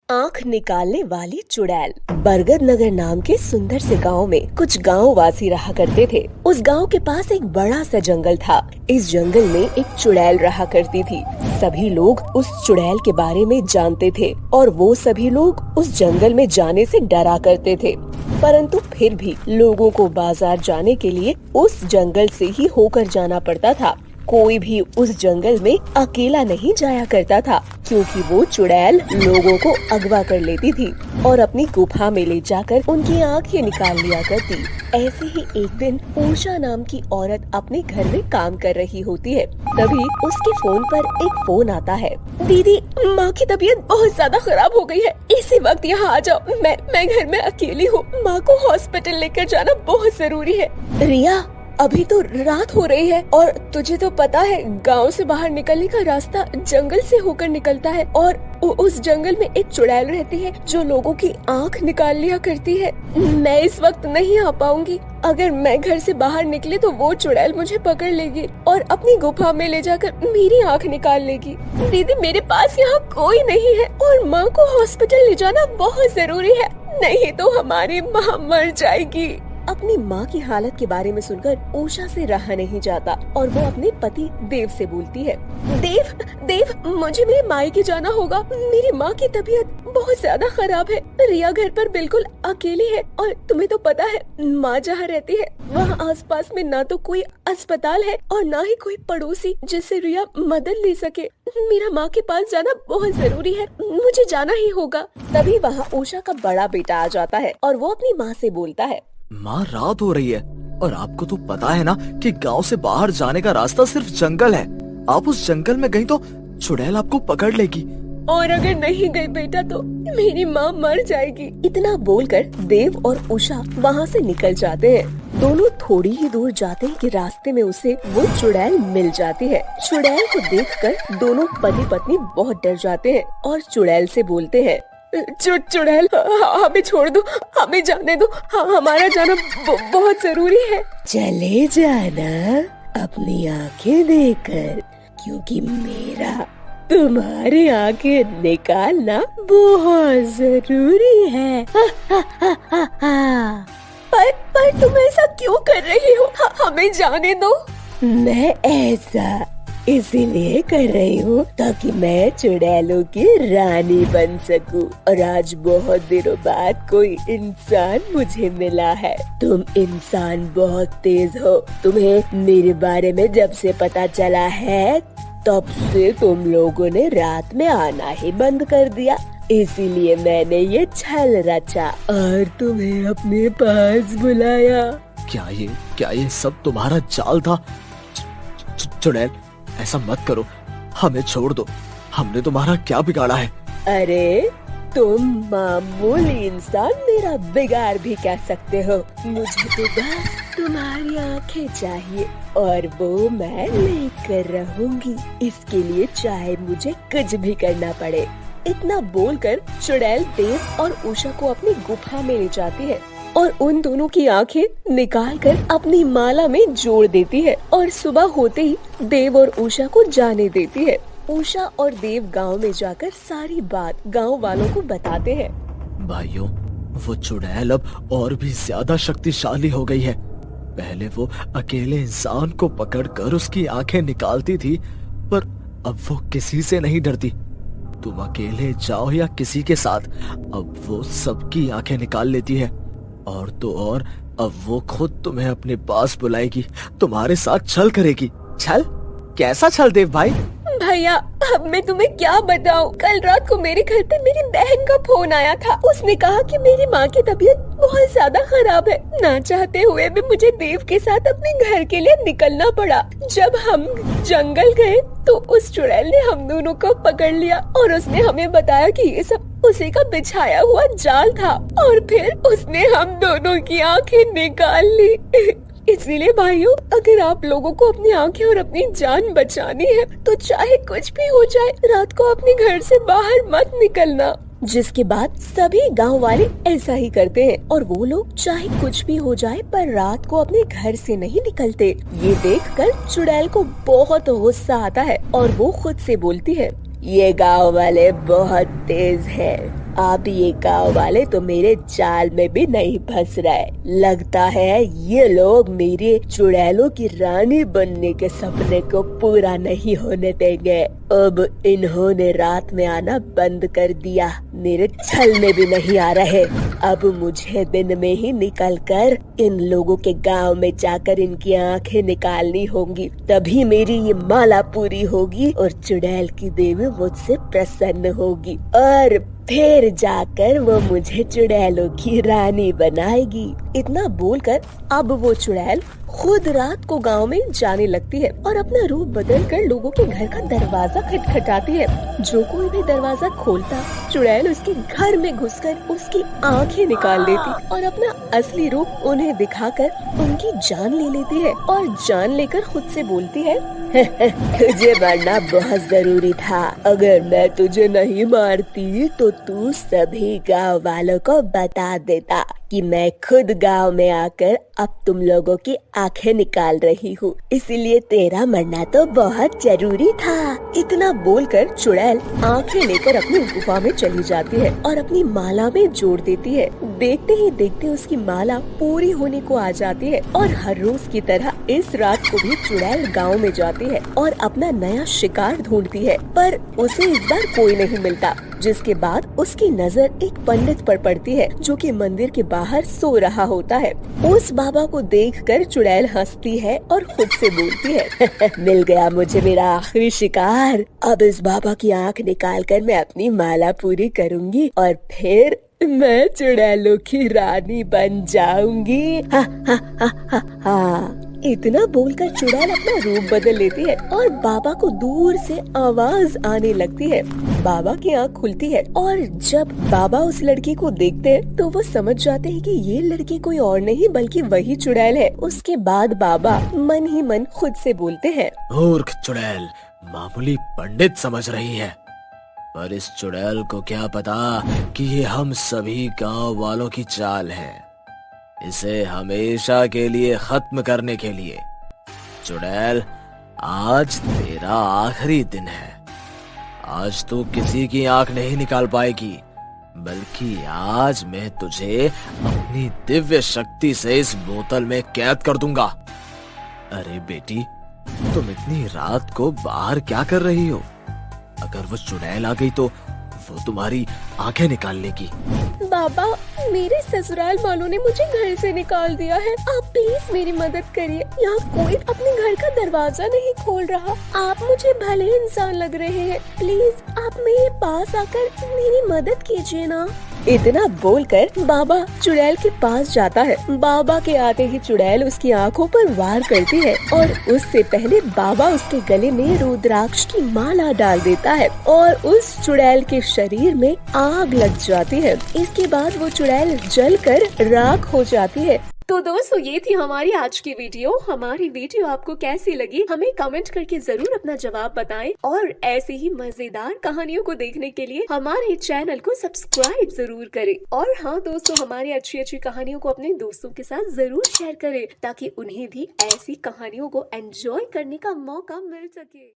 आंख निकालने वाली चुड़ैल। बरगद नगर नाम के सुंदर से गांव में कुछ गांव वासी रहा करते थे। उस गांव के पास एक बड़ा सा जंगल था। इस जंगल में एक चुड़ैल रहा करती थी। सभी लोग उस चुड़ैल के बारे में जानते थे और वो सभी लोग उस जंगल में जाने से डरा करते थे। परंतु फिर भी लोगों को बाजार जाने के लिए उस जंगल से ही होकर जाना पड़ता था। कोई भी उस जंगल में अकेला नहीं जाया करता था, क्योंकि वो चुड़ैल लोगों को अगवा कर लेती थी और अपनी गुफा में ले जाकर उनकी आंखें निकाल लिया करती। ऐसे ही एक दिन उषा नाम की औरत अपने घर में काम कर रही होती है। तभी उसके फोन पर एक फोन आता है। दीदी, माँ की तबीयत बहुत ज्यादा खराब हो गई है, इसी वक्त यहाँ आ जाओ। मैं घर में अकेली हूँ, माँ को हॉस्पिटल लेकर जाना बहुत जरूरी है। रिया, अभी तो रात हो रही है और तुझे तो पता है गांव से बाहर निकलने का रास्ता जंगल से होकर निकलता है और उस जंगल में एक चुड़ैल रहती है जो लोगों की आंख निकाल लिया करती है। मैं इस वक्त नहीं आ पाऊंगी। अगर मैं घर से बाहर निकले तो वो चुड़ैल मुझे पकड़ लेगी और अपनी गुफा में ले जाकर मेरी आंख निकाल लेगी। दीदी, मेरे पास यहाँ कोई नहीं है और माँ को हॉस्पिटल ले जाना बहुत जरूरी है, नहीं तो हमारी माँ मर जाएगी। अपनी माँ की हालत के बारे में सुनकर उषा से रहा नहीं जाता और वो अपने पति देव से बोलती है। देव, मुझे मेरे मायके जाना होगा। मेरी माँ की तबीयत बहुत ज्यादा खराब है। रिया घर पर बिल्कुल अकेली है और तुम्हें तो पता है माँ जहाँ रहती है वहाँ आसपास में ना तो कोई अस्पताल है और ना ही कोई पड़ोसी जिससे रिया मदद ले सके। मेरा माँ के पास जाना बहुत जरूरी है, मुझे जाना ही होगा। तभी वहाँ उषा का बड़ा बेटा आ जाता है और वो अपनी माँ से बोलता है। माँ, रात हो रही है और आपको तो पता है ना कि गांव से बाहर जाने का रास्ता सिर्फ जंगल है। आप उस जंगल में गई तो चुड़ैल आपको पकड़ लेगी। और अगर नहीं गई बेटा तो मेरी माँ मर जाएगी। इतना बोलकर देव और उषा वहाँ से निकल जाते हैं। दोनों थोड़ी ही दूर जाते हैं कि रास्ते में उसे वो चुड़ैल मिल जाती है। चुड़ैल को देखकर दोनों पति पत्नी बहुत डर जाते हैं और चुड़ैल से बोलते हैं। चुड़ैल, हमें छोड़ दो, हमें जाने दो, हमारा जाना बहुत जरूरी है। चले जाना अपनी आंखें देकर, क्योंकि मेरा तुम्हारी आंखें निकालना बहुत जरूरी है। पर तुम ऐसा क्यों कर रही हो? हमें जाने दो। मैं ऐसा इसीलिए कर रही हूँ ताकि मैं चुड़ैलों की रानी बन सकूं। और आज बहुत दिनों बाद कोई इंसान मुझे मिला है। तुम इंसान बहुत तेज हो। तुम्हें मेरे बारे में जब से पता चला है तब से तुम लोगों ने रात में आना ही बंद कर दिया। इसीलिए मैंने ये छल रचा और तुम्हें अपने पास बुलाया। क्या ये सब तुम्हारा चाल था? चुड़ैल, ऐसा मत करो, हमें छोड़ दो। हमने तुम्हारा क्या बिगाड़ा है? अरे, तुम मामूली इंसान मेरा बिगाड़ भी कह सकते हो। मुझे तो बस तुम्हारी आंखें चाहिए और वो मैं लेकर रहूंगी। इसके लिए चाहे मुझे कुछ भी करना पड़े। इतना बोलकर चुड़ैल देव और उषा को अपनी गुफा में ले जाती है और उन दोनों की आंखें निकालकर अपनी माला में जोड़ देती है और सुबह होते ही देव और उषा को जाने देती है। उषा और देव गांव में जाकर सारी बात गांव वालों को बताते हैं। भाइयों, वो चुड़ैल अब और भी ज्यादा शक्तिशाली हो गई है। पहले वो अकेले इंसान को पकड़कर उसकी आंखें निकालती थी, पर अब वो किसी से नहीं डरती। तुम अकेले जाओ या किसी के साथ, अब वो सबकी आंखें निकाल लेती है। और तो और अब वो खुद तुम्हें अपने पास बुलाएगी, तुम्हारे साथ छल करेगी। छल? कैसा छल देव भाई? भैया, अब मैं तुम्हें क्या बताऊं? कल रात को मेरे घर पे मेरी बहन का फोन आया था। उसने कहा कि मेरी माँ की तबीयत बहुत ज्यादा खराब है। ना चाहते हुए भी मुझे देव के साथ अपने घर के लिए निकलना पड़ा। जब हम जंगल गए तो उस चुड़ैल ने हम दोनों को पकड़ लिया और उसने हमें बताया कि ये सब उसी का बिछाया हुआ जाल था और फिर उसने हम दोनों की आंखें निकाल ली। इसीलिए भाइयों, अगर आप लोगों को अपनी आंखें और अपनी जान बचानी है तो चाहे कुछ भी हो जाए, रात को अपने घर से बाहर मत निकलना। जिसके बाद सभी गांव वाले ऐसा ही करते हैं और वो लोग चाहे कुछ भी हो जाए पर रात को अपने घर से नहीं निकलते। ये देखकर चुड़ैल को बहुत गुस्सा आता है और वो खुद से बोलती है, ये गांव वाले बहुत तेज हैं। अब ये गांव वाले तो मेरे जाल में भी नहीं फंस रहे। लगता है ये लोग मेरे चुड़ैलों की रानी बनने के सपने को पूरा नहीं होने देंगे। अब इन्होंने रात में आना बंद कर दिया, मेरे छल में भी नहीं आ रहे। अब मुझे दिन में ही निकलकर इन लोगों के गांव में जाकर इनकी आंखें निकालनी होंगी, तभी मेरी ये माला पूरी होगी और चुड़ैल की देवी मुझसे प्रसन्न होगी और फिर जाकर वो मुझे चुड़ैलों की रानी बनाएगी। इतना बोलकर अब वो चुड़ैल खुद रात को गांव में जाने लगती है और अपना रूप बदलकर लोगों के घर का दरवाजा खटखटाती है। जो कोई भी दरवाजा खोलता, चुड़ैल उसके घर में घुसकर उसकी आंखें निकाल लेती और अपना असली रूप उन्हें दिखाकर उनकी जान ले लेती है और जान लेकर खुद से बोलती है, तुझे मरना बहुत जरूरी था। अगर मैं तुझे नहीं मारती तो तू सभी गांव वालों को बता देता कि मैं खुद गांव में आकर अब तुम लोगों की आंखें निकाल रही हूँ, इसीलिए तेरा मरना तो बहुत जरूरी था। इतना बोलकर चुड़ैल आंखें लेकर अपनी गुफा में चली जाती है और अपनी माला में जोड़ देती है। देखते ही देखते उसकी माला पूरी होने को आ जाती है और हर रोज की तरह इस रात को भी चुड़ैल गांव में जाती है और अपना नया शिकार ढूंढती है, पर उसे इस बार कोई नहीं मिलता। जिसके बाद उसकी नजर एक पंडित पर पड़ती है जो कि मंदिर के बाहर सो रहा होता है। उस बाबा को देखकर चुड़ैल हंसती है और खुद से बोलती है, मिल गया मुझे मेरा आखिरी शिकार। अब इस बाबा की आंख निकालकर मैं अपनी माला पूरी करूंगी और फिर मैं चुड़ैलों की रानी बन जाऊंगी। हा हा हा हा हा। इतना बोलकर चुड़ैल अपना रूप बदल लेती है और बाबा को दूर से आवाज आने लगती है। बाबा की आंख खुलती है और जब बाबा उस लड़की को देखते हैं तो वो समझ जाते हैं कि ये लड़की कोई और नहीं बल्कि वही चुड़ैल है। उसके बाद बाबा मन ही मन खुद से बोलते हैं, मूर्ख चुड़ैल, मामूली पंडित समझ रही है, पर इस चुड़ैल को क्या पता कि ये हम सभी गांव वालों की चाल है, इसे हमेशा के लिए खत्म करने के लिए। चुड़ैल, आज तेरा आखिरी दिन है। आज तू किसी की आंख नहीं निकाल पाएगी, बल्कि आज मैं तुझे अपनी दिव्य शक्ति से इस बोतल में कैद कर दूंगा। अरे बेटी, तुम इतनी रात को बाहर क्या कर रही हो? अगर वो चुड़ैल आ गई तो वो तुम्हारी आंखें निकाल लेगी। बाबा, मेरे ससुराल वालों ने मुझे घर से निकाल दिया है। आप प्लीज मेरी मदद करिए। यहाँ कोई अपने घर का दरवाजा नहीं खोल रहा। आप मुझे भले इंसान लग रहे हैं, प्लीज आप मेरे पास आकर मेरी मदद कीजिए ना। इतना बोलकर बाबा चुड़ैल के पास जाता है। बाबा के आते ही चुड़ैल उसकी आंखों पर वार करती है और उससे पहले बाबा उसके गले में रुद्राक्ष की माला डाल देता है और उस चुड़ैल के शरीर में आग लग जाती है। इसके बाद वो चुड़ैल जलकर राख हो जाती है। तो दोस्तों, ये थी हमारी आज की वीडियो। हमारी वीडियो आपको कैसी लगी हमें कमेंट करके जरूर अपना जवाब बताएं और ऐसे ही मजेदार कहानियों को देखने के लिए हमारे चैनल को सब्सक्राइब जरूर करें। और हाँ दोस्तों, हमारी अच्छी अच्छी कहानियों को अपने दोस्तों के साथ जरूर शेयर करें ताकि उन्हें भी ऐसी कहानियों को एंजॉय करने का मौका मिल सके।